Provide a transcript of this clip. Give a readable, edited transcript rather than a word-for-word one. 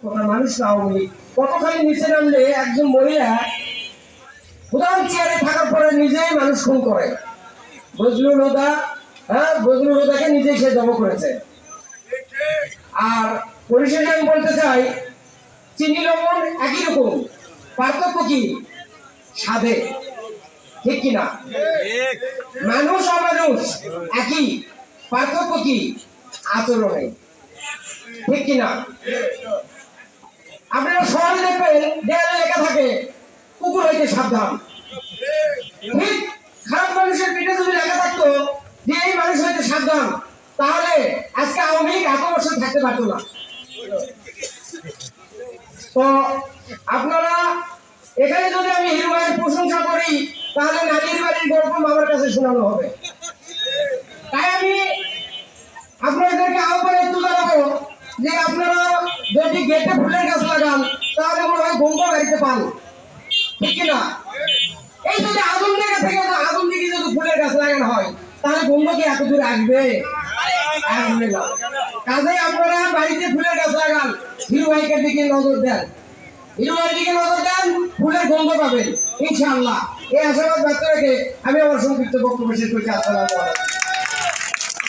মানুষ না আওয়ামী লীগ। কতখানি নিচে নামলে একজন মহিলা প্রধান চেয়ারে থাকার পরে নিজেই মানুষ খুন করে। বজলুল হুদা, বজলুল হুদাকে নিজেই সে জব করেছে। আর পরিশেষে আমি বলতে চাই, চিনি লবণ একই রকম, পার্থক্য কি? স্বাদে, ঠিক কিনা? মানুষ অমানুষ একই, পার্থক্য কি? আচরণে, ঠিক কিনা? আপনারা সবাই দেখবেন দেয়ালে লেখা থাকে কুকুর হইতে সাবধান। ঠিক, খারাপ মানুষের পিঠে যদি লেখা থাকতো যে এই মানুষ হইতে সাবধান, তাহলে আজকে আওয়ামী লীগ এত বছর থাকতে পারতো না। তো আপনারা এখানে যদি আমি হিরু ভাইয়ের প্রশংসা করি, তাহলে নানির বাড়ির গল্প আমার কাছে শোনানো হবে। তাই আমি আপনাদেরকে আহ্বান একটু জানাবো যে আপনারা যদি গেটে ফুলের গাছ লাগান, তাহলে মনে হয় গঙ্গ বাড়িতে পান, ঠিক কিনা? এই যদি আগুন দিকে থেকে আগুন দিকে যদি ফুলের গাছ লাগানো হয়, তাহলে গঙ্গ কি এত দূরে আসবে? আসবে না। কাজেই আপনারা বাড়িতে ফুলের গাছ লাগান, হিরু ভাইকে দিকে নজর দেন, হিরু ভাইয়ের দিকে নজর দেন, ফুলের গন্ধ পাবেন ইনশাআল্লাহ। এই আশাবাদ ব্যক্ত রেখে আমি আমার সংক্ষিপ্ত বক্তব্য শেষ করছি। আসসালামু আলাইকুম।